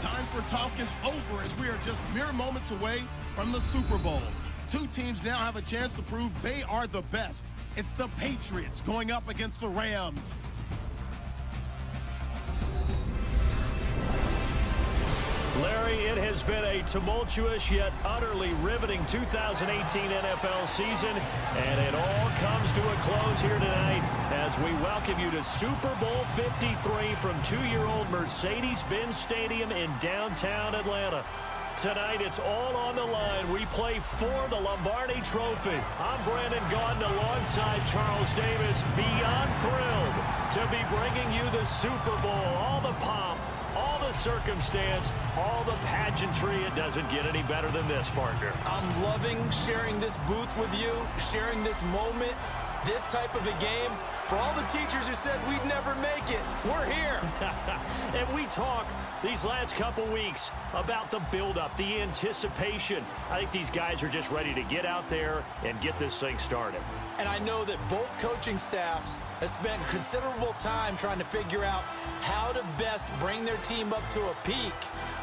Time for talk is over as we are just mere moments away from the Super Bowl. Two teams now have a chance to prove they are the best. It's the Patriots going up against the Rams. Larry, it has been a tumultuous yet utterly riveting 2018 NFL season, and it all comes to a close here tonight as we welcome you to Super Bowl 53 from two-year-old Mercedes-Benz Stadium in downtown Atlanta. Tonight, it's all on the line. We play for the Lombardi Trophy. I'm Brandon Gaudin alongside Charles Davis, beyond thrilled to be bringing you the Super Bowl. All the pomp, all the circumstance, all the pageantry. It doesn't get any better than this, partner. I'm loving sharing this booth with you, sharing this moment, this type of a game. For all the teachers who said we'd never make it, we're here. And we talk these last couple weeks about the build-up, the anticipation. I think these guys are just ready to get out there and get this thing started. And I know that both coaching staffs have spent considerable time trying to figure out how to best bring their team up to a peak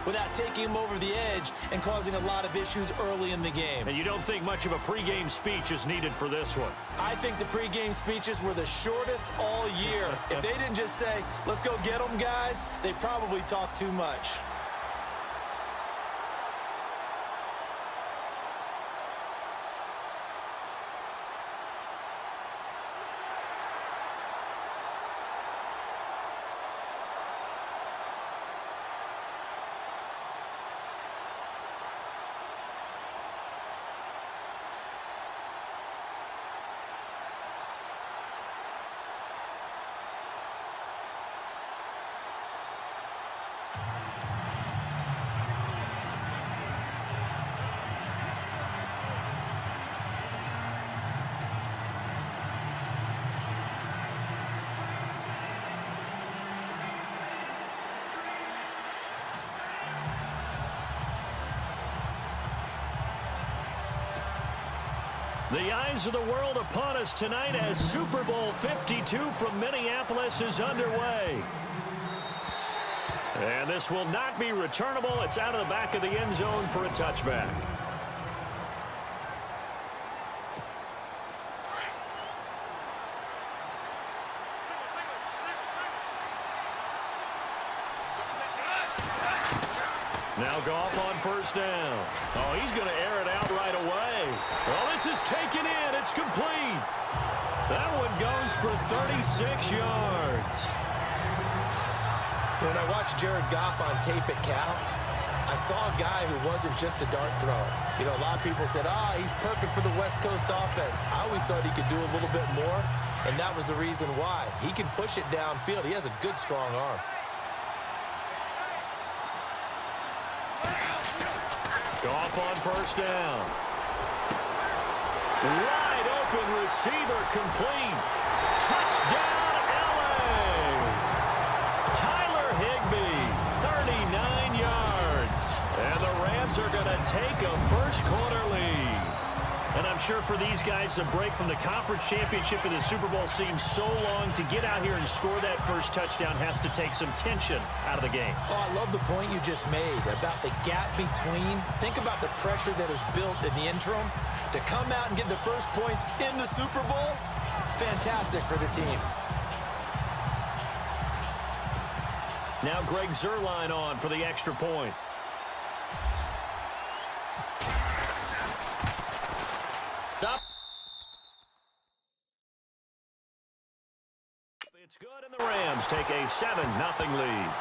without taking them over the edge and causing a lot of issues early in the game. And you don't think much of a pregame speech is needed for this one? I think the pregame speeches were the shortest all year. If they didn't just say, let's go get them, guys, they probably talked too much. The eyes of the world upon us tonight as Super Bowl 52 from Minneapolis is underway. And this will not be returnable. It's out of the back of the end zone for a touchback. Now Goff on first down. Oh, he's going to air it out right away. Well, this is taken in. It's complete. That one goes for 36 yards. When I watched Jared Goff on tape at Cal, I saw a guy who wasn't just a dart thrower. You know, a lot of people said, he's perfect for the West Coast offense. I always thought he could do a little bit more, and that was the reason why. He can push it downfield. He has a good, strong arm. Goff on first down. Wide open receiver complete. Touchdown, LA. Tyler Higbee, 39 yards. And the Rams are going to take a first quarter lead. And I'm sure for these guys, the break from the conference championship and the Super Bowl seems so long. To get out here and score that first touchdown has to take some tension out of the game. Oh, I love the point you just made about the gap between. Think about the pressure that is built in the interim. To come out and get the first points in the Super Bowl, fantastic for the team. Now Greg Zuerlein on for the extra point. Stop. It's good, and the Rams take a 7-0 lead.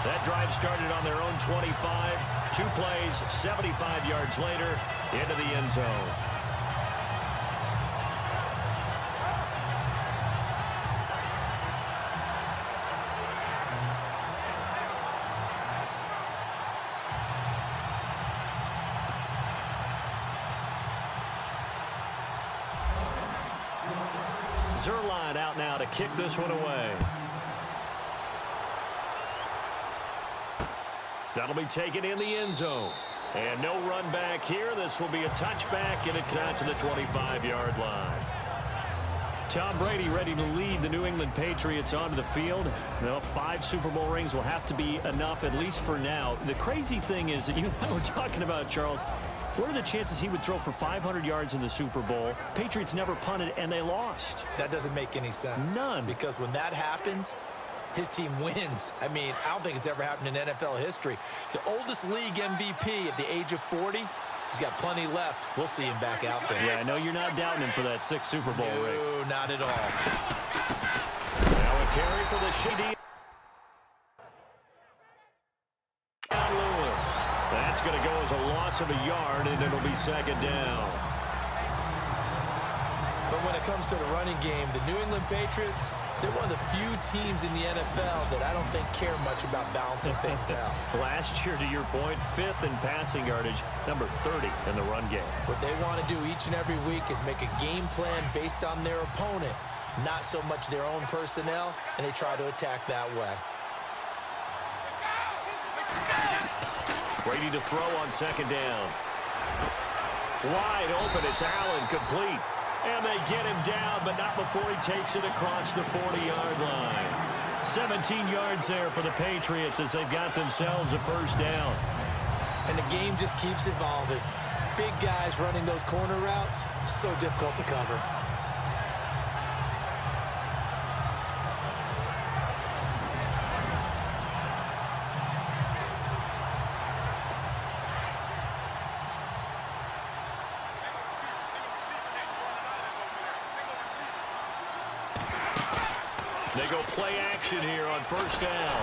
That drive started on their own 25. 2 plays, 75 yards later, into the end zone. Zuerlein out now to kick this one away. That'll be taken in the end zone. And no run back here. This will be a touchback, and it comes to the 25-yard line. Tom Brady ready to lead the New England Patriots onto the field. Now, 5 Super Bowl rings will have to be enough, at least for now. The crazy thing is that you and I were talking about, Charles, what are the chances he would throw for 500 yards in the Super Bowl? Patriots never punted, and they lost. That doesn't make any sense. None. Because when that happens, his team wins. I mean, I don't think it's ever happened in NFL history. It's the oldest league MVP at the age of 40. He's got plenty left. We'll see him back out there. Yeah, I know you're not doubting him for that 6th Super Bowl ring. No, not at all. Now a carry for the Shady. Lewis. That's going to go as a loss of a yard, and it'll be 2nd down. But when it comes to the running game, the New England Patriots, they're one of the few teams in the NFL that I don't think care much about balancing things out. Last year, to your point, 5th in passing yardage, number 30 in the run game. What they want to do each and every week is make a game plan based on their opponent, not so much their own personnel, and they try to attack that way. Brady to throw on 2nd down. Wide open, it's Allen, complete. And they get him down, but not before he takes it across the 40-yard line. 17 yards there for the Patriots as they've got themselves a 1st down. And the game just keeps evolving. Big guys running those corner routes, so difficult to cover. They go play action here on 1st down.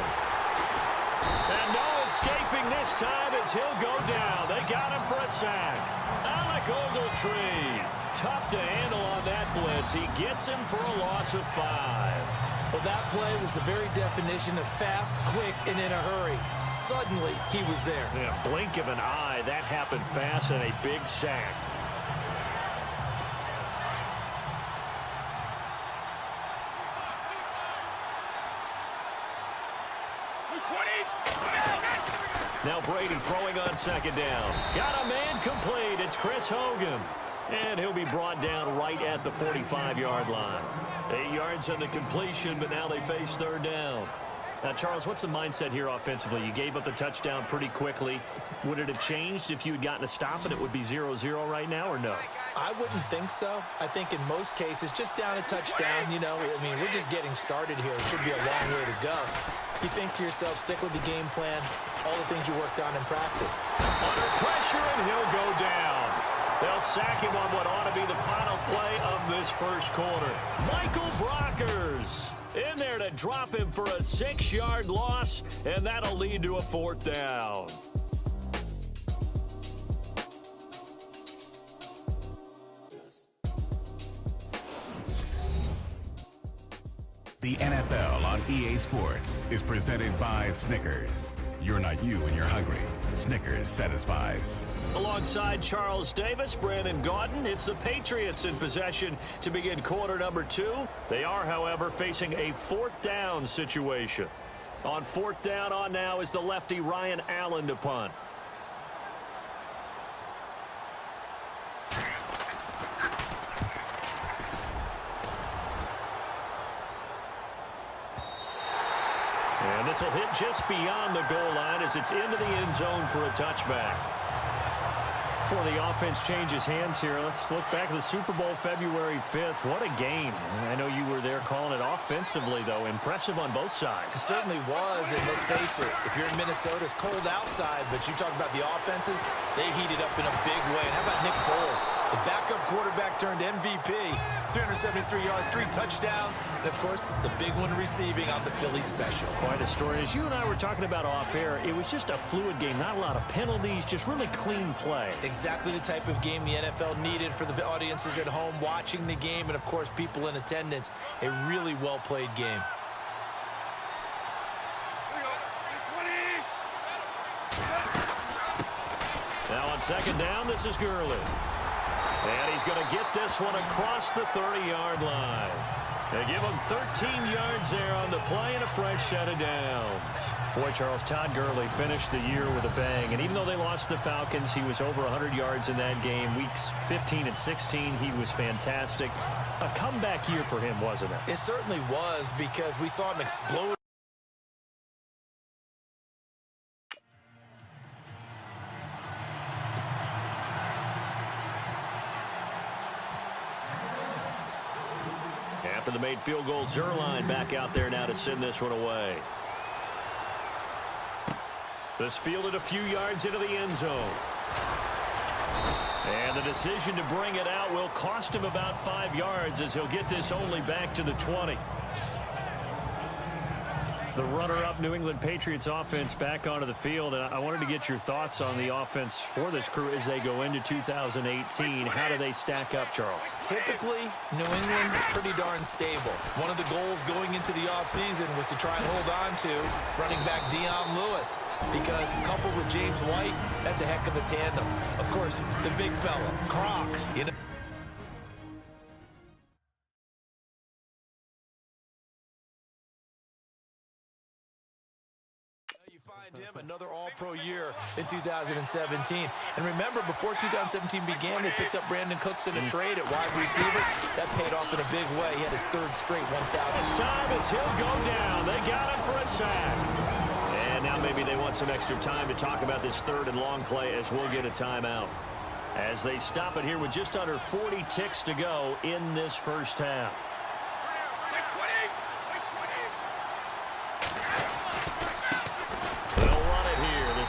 And no escaping this time as he'll go down. They got him for a sack. Alec Ogletree. Tough to handle on that blitz. He gets him for a loss of 5. Well, that play was the very definition of fast, quick, and in a hurry. Suddenly, he was there. Yeah, blink of an eye. That happened fast and a big sack. Now Brady throwing on 2nd down. Got a man complete. It's Chris Hogan. And he'll be brought down right at the 45-yard line. 8 yards on the completion, but now they face 3rd down. Now, Charles, what's the mindset here offensively? You gave up the touchdown pretty quickly. Would it have changed if you had gotten a stop and it would be 0-0 right now, or no? I wouldn't think so. I think in most cases, just down a touchdown, you know, I mean, we're just getting started here. It should be a long way to go. You think to yourself, stick with the game plan, all the things you worked on in practice. Under pressure, and he'll go down. They'll sack him on what ought to be the final play of this 1st quarter. Michael Brockers in there to drop him for a 6-yard loss, and that'll lead to a 4th down. The NFL on EA Sports is presented by Snickers. You're not you when you're hungry. Snickers satisfies. Alongside Charles Davis, Brandon Gaudin, it's the Patriots in possession to begin quarter number 2. They are, however, facing a 4th down situation. On 4th down on now is the lefty Ryan Allen to punt. And this will hit just beyond the goal line as it's into the end zone for a touchback. Before the offense changes hands here, let's look back at the Super Bowl February 5th. What a game. I know you were there calling it offensively, though. Impressive on both sides. It certainly was, and let's face it, if you're in Minnesota, it's cold outside, but you talk about the offenses, they heated up in a big way. And how about Nick Foles, the backup quarterback turned MVP, 373 yards, 3 touchdowns, and, of course, the big one receiving on the Philly special. Quite a story. As you and I were talking about off air, it was just a fluid game, not a lot of penalties, just really clean play. Exactly the type of game the NFL needed for the audiences at home watching the game and, of course, people in attendance. A really well-played game. Now on 2nd down, this is Gurley. And he's going to get this one across the 30-yard line. They give him 13 yards there on the play and a fresh set of downs. Boy, Charles, Todd Gurley finished the year with a bang. And even though they lost the Falcons, he was over 100 yards in that game. Weeks 15 and 16, he was fantastic. A comeback year for him, wasn't it? It certainly was, because we saw him explode. After the made field goal, Zerline back out there now to send this one away. This fielded a few yards into the end zone. And the decision to bring it out will cost him about 5 yards, as he'll get this only back to the 20. The runner-up New England Patriots offense back onto the field. And I wanted to get your thoughts on the offense for this crew as they go into 2018. How do they stack up, Charles? Typically, New England, pretty darn stable. One of the goals going into the offseason was to try and hold on to running back Dion Lewis, because coupled with James White, that's a heck of a tandem. Of course, the big fella, Gronk, you know. Him another all-pro year in 2017. And remember, before 2017 began, they picked up Brandon Cooks in a trade at wide receiver. That paid off in a big way. He had his third straight 1,000. This time as he'll go down. They got him for a sack. And now maybe they want some extra time to talk about this third and long play, as we'll get a timeout. As they stop it here with just under 40 ticks to go in this first half.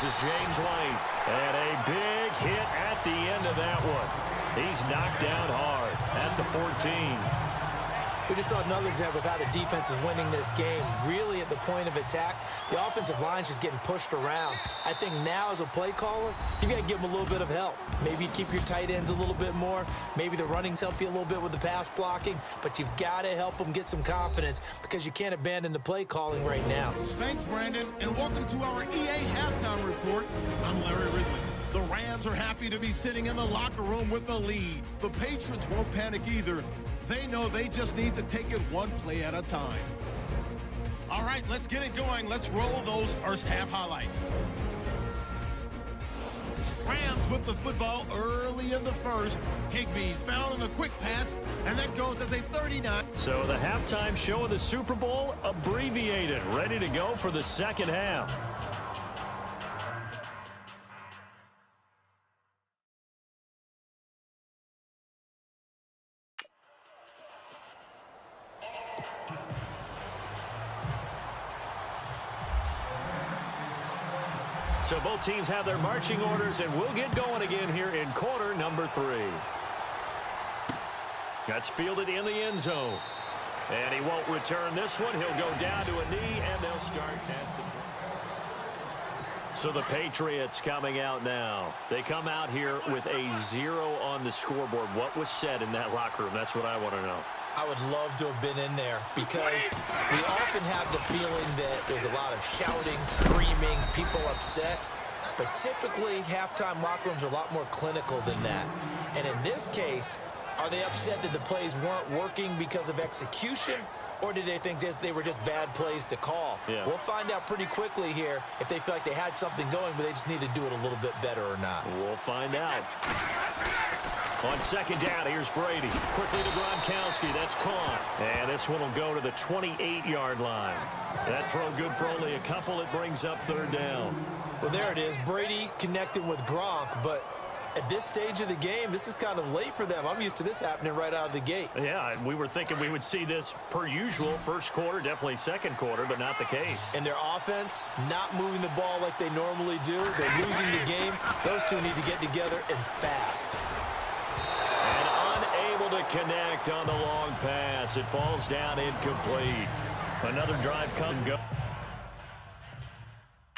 This is James White, and a big hit at the end of that one. He's knocked down hard at the 14. We just saw another example of how the defense is winning this game. Really at the point of attack, the offensive line's just getting pushed around. I think now as a play caller, you got to give them a little bit of help. Maybe keep your tight ends a little bit more. Maybe the runnings help you a little bit with the pass blocking. But you've got to help them get some confidence, because you can't abandon the play calling right now. Thanks, Brandon, and welcome to our EA Halftime Report. I'm Larry Ridley. The Rams are happy to be sitting in the locker room with a lead. The Patriots won't panic either. They know they just need to take it one play at a time. All right, let's get it going. Let's roll those first half highlights. Rams with the football early in the first. Higbee's found on the quick pass, and that goes as a 39. So the halftime show of the Super Bowl abbreviated, ready to go for the second half. So both teams have their marching orders, and we'll get going again here in quarter number 3. That's fielded in the end zone. And he won't return this one. He'll go down to a knee, and they'll start at the 20. So the Patriots coming out now. They come out here with a 0 on the scoreboard. What was said in that locker room? That's what I want to know. I would love to have been in there, because we often have the feeling that there's a lot of shouting, screaming, people upset. But typically, halftime locker rooms are a lot more clinical than that. And in this case, are they upset that the plays weren't working because of execution, or did they think they were just bad plays to call? Yeah. We'll find out pretty quickly here if they feel like they had something going, but they just need to do it a little bit better or not. We'll find out. On second down, here's Brady. Quickly to Gronkowski. That's caught. And this one will go to the 28-yard line. That throw good for only a couple. It brings up third down. Well, there it is. Brady connecting with Gronk, but at this stage of the game, this is kind of late for them. I'm used to this happening right out of the gate. Yeah, we were thinking we would see this per usual. First quarter, definitely second quarter, but not the case. And their offense not moving the ball like they normally do. They're losing the game. Those two need to get together and fast. And unable to connect on the long pass. It falls down incomplete. Another drive come go.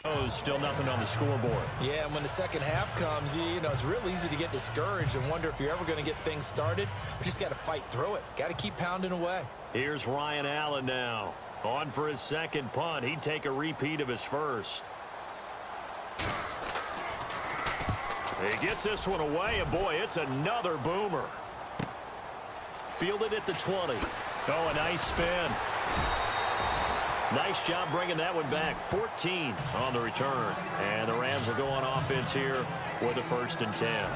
Oh, still nothing on the scoreboard. Yeah, and when the second half comes, you know, it's real easy to get discouraged and wonder if you're ever going to get things started. You just got to fight through it. Got to keep pounding away. Here's Ryan Allen now. On for his second punt. He'd take a repeat of his first. He gets this one away, and boy, it's another boomer. Fielded at the 20. Oh, a nice spin. Nice job bringing that one back. 14 on the return. And the Rams will go on offense here with a 1st and 10.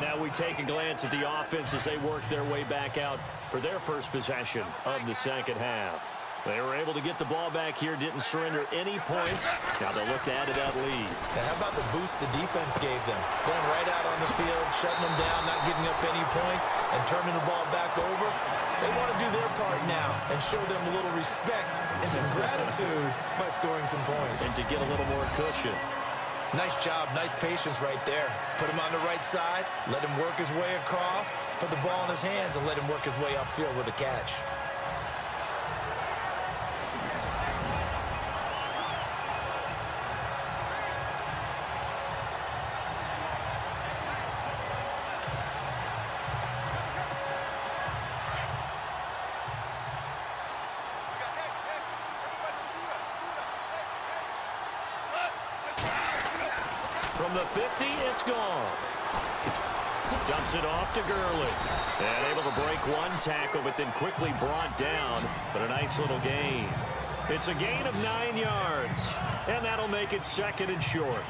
Now we take a glance at the offense as they work their way back out for their first possession of the second half. They were able to get the ball back here, didn't surrender any points. Now they'll look to add to that lead. Now how about the boost the defense gave them? Going right out on the field, shutting them down, not giving up any points, and turning the ball back over. They want to do their part now and show them a little respect and some gratitude by scoring some points. And to get a little more cushion. Nice job, nice patience right there. Put him on the right side, let him work his way across, put the ball in his hands, and let him work his way upfield with a catch. From the 50, it's Goff. Dumps it off to Gurley. And able to break one tackle, but then quickly brought down. But a nice little gain. It's a gain of 9 yards. And that'll make it 2nd and short.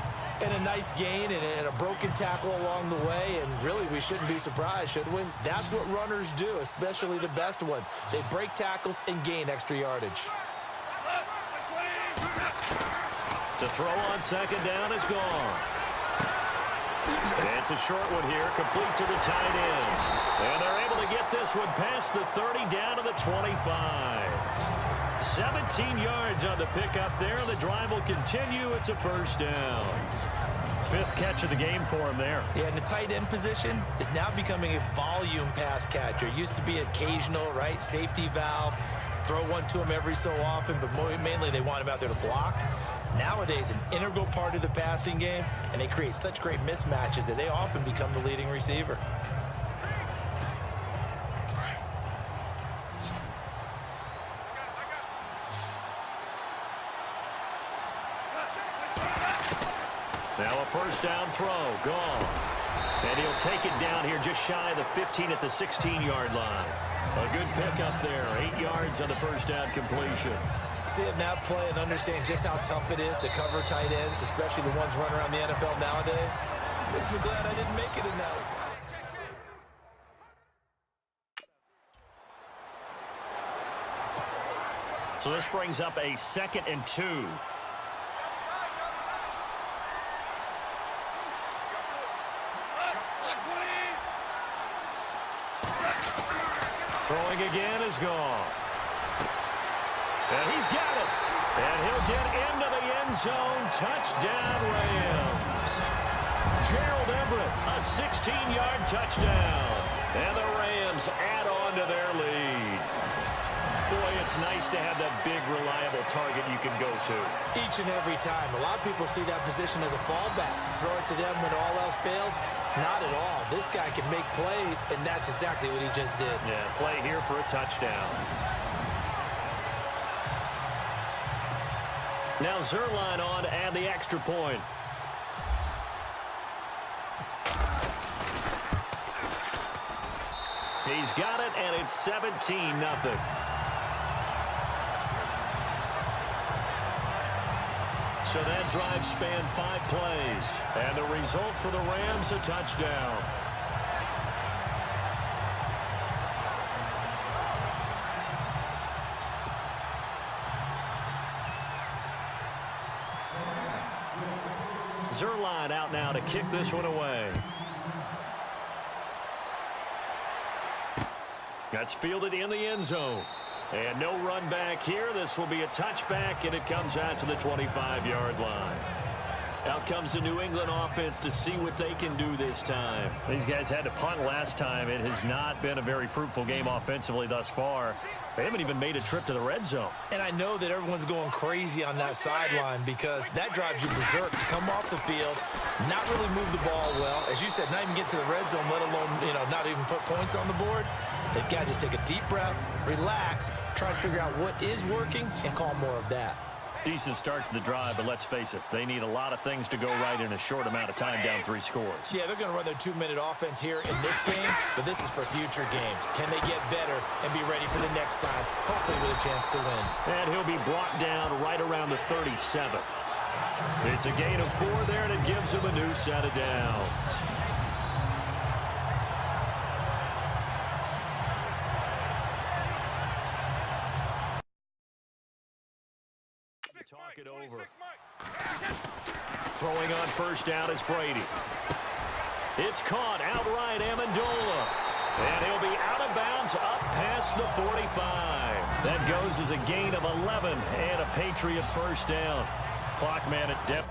And a nice gain and a broken tackle along the way. And really, we shouldn't be surprised, should we? That's what runners do, especially the best ones. They break tackles and gain extra yardage. To throw on 2nd down is Goff. And it's a short one here, complete to the tight end. And they're able to get this one past the 30 down to the 25. 17 yards on the pickup there. The drive will continue. It's a 1st down. 5th catch of the game for him there. Yeah, and the tight end position is now becoming a volume pass catcher. It used to be occasional, right? Safety valve. Throw one to him every so often, but mainly they want him out there to block. Nowadays, an integral part of the passing game, and they create such great mismatches that they often become the leading receiver. Now a 1st down throw. Goff. And he'll take it down here just shy of the 15 at the 16-yard line. A good pickup there. 8 yards on the 1st down completion. See him now play and understand just how tough it is to cover tight ends, especially the ones running around the NFL nowadays. Makes me glad I didn't make it in that. So this brings up a 2nd and 2. Throwing again is Goff. And he's got it. And he'll get into the end zone. Touchdown, Rams. Gerald Everett, a 16-yard touchdown. And the Rams add on to their lead. Boy, it's nice to have that big, reliable target you can go to. Each and every time. A lot of people see that position as a fallback. Throw it to them when all else fails. Not at all. This guy can make plays, and that's exactly what he just did. Yeah, play here for a touchdown. Now Zerline on to add the extra point. He's got it, and it's 17-0. So that drive spanned 5 plays. And the result for the Rams, a touchdown. Zerline out now to kick this one away. That's fielded in the end zone. And no run back here. This will be a touchback, and it comes out to the 25-yard line. Out comes the New England offense to see what they can do this time. These guys had to punt last time. It has not been a very fruitful game offensively thus far. They haven't even made a trip to the red zone. And I know that everyone's going crazy on that sideline because that drives you berserk to come off the field, not really move the ball well. As you said, not even get to the red zone, let alone, not even put points on the board. They've got to just take a deep breath, relax, try to figure out what is working, and call more of that. Decent start to the drive, but let's face it, they need a lot of things to go right in a short amount of time down 3 scores. Yeah, they're going to run their 2-minute offense here in this game, but this is for future games. Can they get better and be ready for the next time, hopefully with a chance to win? And he'll be brought down right around the 37. It's a gain of 4 there, and it gives him a new set of downs. Talk it over. Throwing on first down is Brady. It's caught outright, Amendola. And he'll be out of bounds up past the 45. That goes as a gain of 11 and a Patriot first down. Clock man at depth.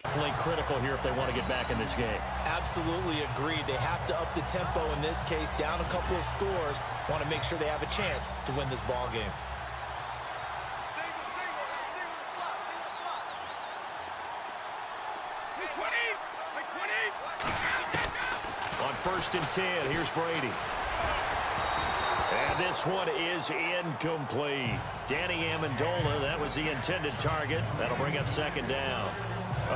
Definitely critical here if they want to get back in this game. Absolutely agreed. They have to up the tempo in this case, down a couple of scores. Want to make sure they have a chance to win this ball game. On 1st and 10, here's Brady. And this one is incomplete. Danny Amendola, that was the intended target. That'll bring up 2nd down.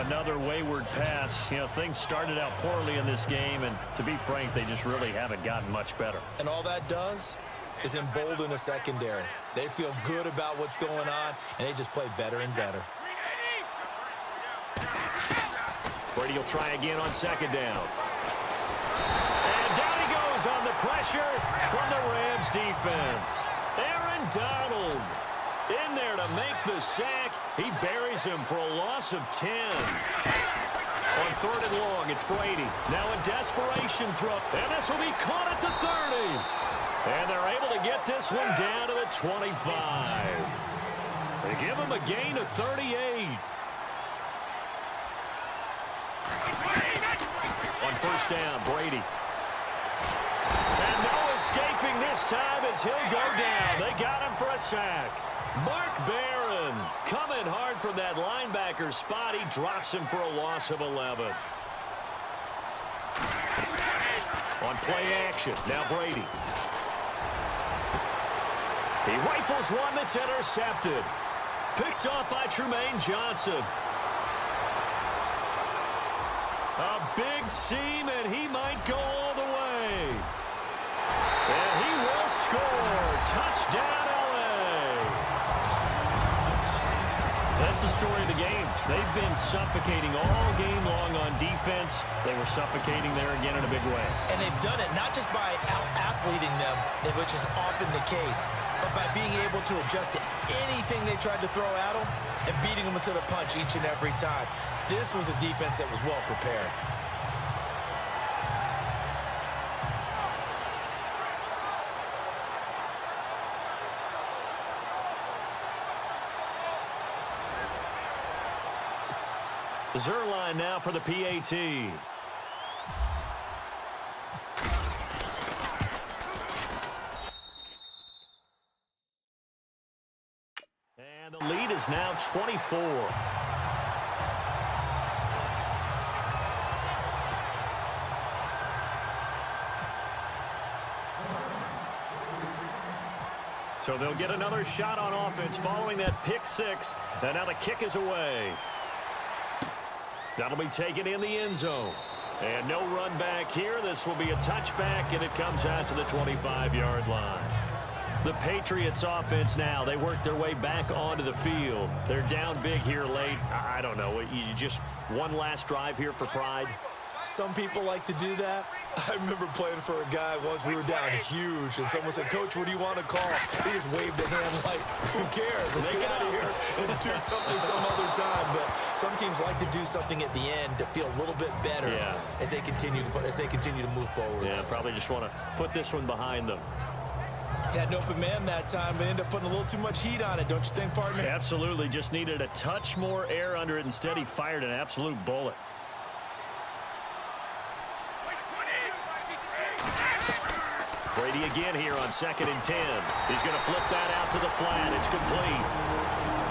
Another wayward pass. You know, things started out poorly in this game, and to be frank, they just really haven't gotten much better. And all that does is embolden a secondary. They feel good about what's going on, and they just play better and better. Brady will try again on 2nd down. And down he goes on the pressure from the Rams defense. Aaron Donald in there to make the sack. He buries him for a loss of 10. On 3rd and long, it's Brady. Now a desperation throw. And this will be caught at the 30. And they're able to get this one down to the 25. They give him a gain of 38. On 1st down, Brady. And no escaping this time as he'll go down. They got him for a sack. Mark Barron coming hard from that linebacker spot. He drops him for a loss of 11. On play action, now Brady. He rifles one that's intercepted. Picked off by Trumaine Johnson. A big seam, and he might go all the way. And he will score. Touchdown, L.A. That's the story of the game. They've been suffocating all game long on defense. They were suffocating there again in a big way. And they've done it not just by out-athleting them, which is often the case, but by being able to adjust to anything they tried to throw at them and beating them to the punch each and every time. This was a defense that was well prepared. Zerline now for the PAT. And the lead is now 24. So they'll get another shot on offense following that pick 6. And now the kick is away. That'll be taken in the end zone. And no run back here. This will be a touchback, and it comes out to the 25-yard line. The Patriots offense now, they work their way back onto the field. They're down big here late. I don't know. You just one last drive here for pride. Some people like to do that. I remember playing for a guy once. We were down huge, and someone said, "Coach, what do you want to call?" He just waved a hand like, who cares? Let's get out of here and do something some other time. But some teams like to do something at the end to feel a little bit better as they continue to move forward. Yeah, probably just want to put this one behind them. Had an open man that time, but ended up putting a little too much heat on it, don't you think, partner? Absolutely. Just needed a touch more air under it. Instead, he fired an absolute bullet. Brady again here on 2nd and 10. He's going to flip that out to the flat. It's complete.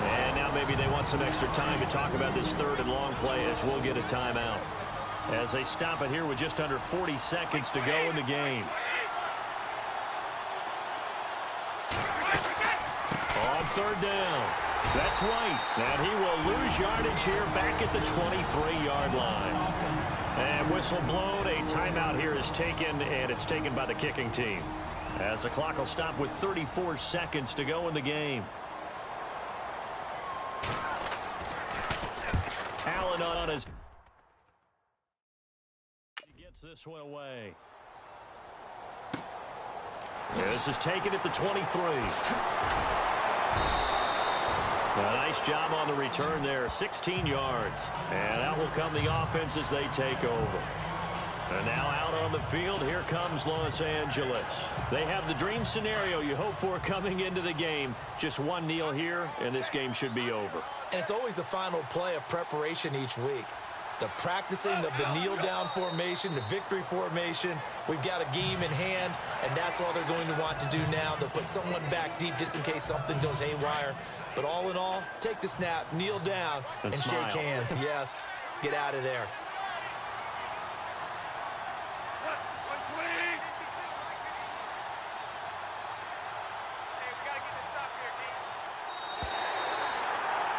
And now maybe they want some extra time to talk about this 3rd and long play as we'll get a timeout. As they stop it here with just under 40 seconds to go in the game. On third down. That's White, and he will lose yardage here back at the 23-yard line. And whistle blown, a timeout here is taken, and it's taken by the kicking team, as the clock will stop with 34 seconds to go in the game. Allen on his... He gets this one away. This is taken at the 23. A nice job on the return there, 16 yards. And out will come the offense as they take over. And now out on the field, here comes Los Angeles. They have the dream scenario you hope for coming into the game. Just one kneel here, and this game should be over. And it's always the final play of preparation each week. The practicing of the kneel-down formation, the victory formation. We've got a game in hand, and that's all they're going to want to do now. They'll put someone back deep just in case something goes haywire. But all in all, take the snap, kneel down, and shake hands. Yes, get out of there.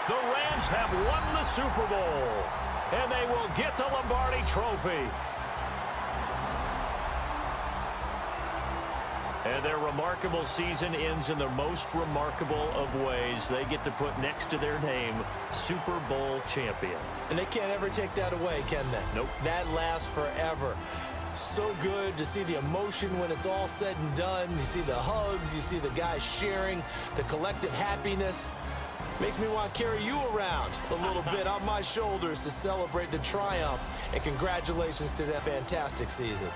The Rams have won the Super Bowl, and they will get the Lombardi Trophy. And their remarkable season ends in the most remarkable of ways. They get to put next to their name, Super Bowl champion. And they can't ever take that away, can they? Nope. That lasts forever. So good to see the emotion when it's all said and done. You see the hugs, you see the guys sharing, the collective happiness. Makes me want to carry you around a little bit on my shoulders to celebrate the triumph. And congratulations to that fantastic season.